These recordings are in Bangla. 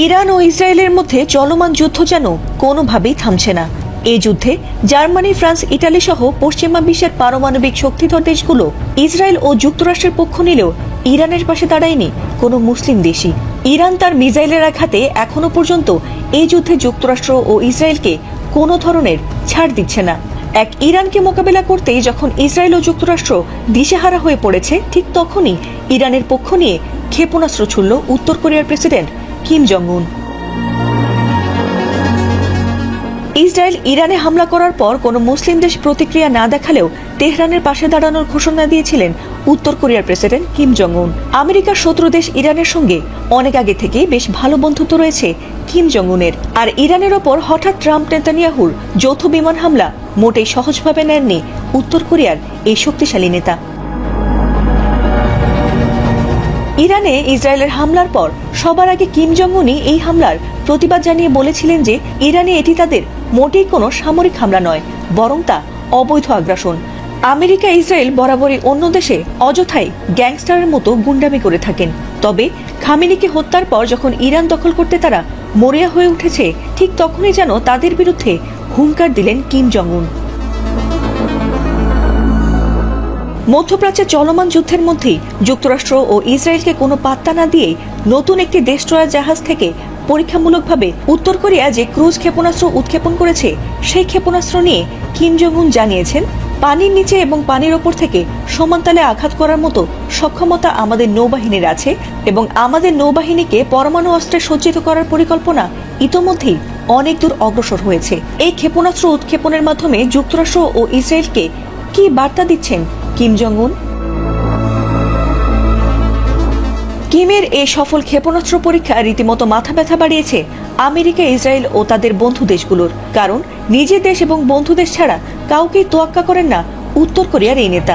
ইরান ও ইসরায়েলের মধ্যে চলমান যুদ্ধ যেন কোনোভাবেই থামছে না। এই যুদ্ধে জার্মানি, ফ্রান্স, ইটালি সহ পশ্চিমা বিশ্বের পারমাণবিক শক্তিধর দেশগুলো ইসরায়েল ও যুক্তরাষ্ট্রের পক্ষ নিলেও ইরানের পাশে দাঁড়ায়নি কোনো মুসলিম দেশই। ইরান তার মিসাইলের আঘাতে এখনো পর্যন্ত এই যুদ্ধে যুক্তরাষ্ট্র ও ইসরায়েলকে কোনো ধরনের ছাড় দিচ্ছে না। এক ইরানকে মোকাবেলা করতেই যখন ইসরায়েল ও যুক্তরাষ্ট্র দিশেহারা হয়ে পড়েছে, ঠিক তখনই ইরানের পক্ষ নিয়ে ক্ষেপণাস্ত্র ছুড়ল উত্তর কোরিয়ার প্রেসিডেন্ট কিম জং উন। ইসরায়েল ইরানে হামলা করার পর কোনো মুসলিম দেশ প্রতিক্রিয়া না দেখালেও তেহরানের পাশে দাঁড়ানোর ঘোষণা দিয়েছিলেন উত্তর কোরিয়ার প্রেসিডেন্ট কিম জং উন। আমেরিকার শত্রু দেশ ইরানের সঙ্গে অনেক আগে থেকেই বেশ ভালো বন্ধুত্ব রয়েছে কিম জং উনের। আর ইরানের ওপর হঠাৎ ট্রাম্প নেতানিয়াহুর যৌথ বিমান হামলা মোটেই সহজভাবে নেননি উত্তর কোরিয়ার এই শক্তিশালী নেতা। ইরানে ইসরায়েলের হামলার পর সবার আগে কিম জং উনই এই হামলার প্রতিবাদ জানিয়ে বলেছিলেন যে ইরানে এটি তাদের মোটেই কোনো সামরিক হামলা নয়, বরং তা অবৈধ আগ্রাসন। আমেরিকা, ইসরায়েল বরাবরই অন্য দেশে অযথাই গ্যাংস্টারের মতো গুন্ডামি করে থাকেন, তবে খামেনিকে হত্যার পর যখন ইরান দখল করতে তারা মরিয়া হয়ে উঠেছে, ঠিক তখনই যেন তাদের বিরুদ্ধে হুঙ্কার দিলেন কিম জং উন। মধ্যপ্রাচ্যে চলমান যুদ্ধের মধ্যেই যুক্তরাষ্ট্র ও ইসরায়েলকে কোনো পাত্তা না দিয়ে নতুন একটি ডেস্ট্রয়ার জাহাজ থেকে পরীক্ষামূলকভাবে উত্তর কোরিয়া যে ক্রুজ ক্ষেপণাস্ত্র উৎক্ষেপণ করেছে, সেই ক্ষেপণাস্ত্র নিয়ে কিম জং উন জানিয়েছেন, পানির নিচে এবং পানির ওপর থেকে সমানতালে আঘাত করার মতো সক্ষমতা আমাদের নৌবাহিনীর আছে এবং আমাদের নৌবাহিনীকে পরমাণু অস্ত্রে সজ্জিত করার পরিকল্পনা ইতোমধ্যেই অনেক দূর অগ্রসর হয়েছে। এই ক্ষেপণাস্ত্র উৎক্ষেপণের মাধ্যমে যুক্তরাষ্ট্র ও ইসরায়েলকে কি বার্তা দিচ্ছেন কিম জং উন? কিমের এই সফল ক্ষেপণাস্ত্র পরীক্ষা রীতিমতো মাথা ব্যথা বাড়িয়েছে আমেরিকা, ইসরায়েল ও তাদের বন্ধু দেশগুলোর। কারণ নিজের দেশ এবং বন্ধু দেশ ছাড়া কাউকেই তোয়াক্কা করেন না উত্তর কোরিয়ার এই নেতা।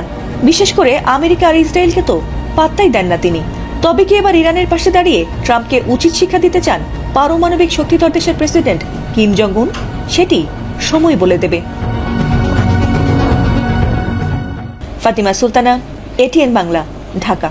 বিশেষ করে আমেরিকা আর ইসরায়েলকে তো পাত্তাই দেন না তিনি। তবে কি এবার ইরানের পাশে দাঁড়িয়ে ট্রাম্পকে উচিত শিক্ষা দিতে চান পারমাণবিক শক্তিধর দেশের প্রেসিডেন্ট কিম জং উন? সেটি সময় বলে দেবে। ফাতিমা সুলতানা, এটিএন বাংলা, ঢাকা।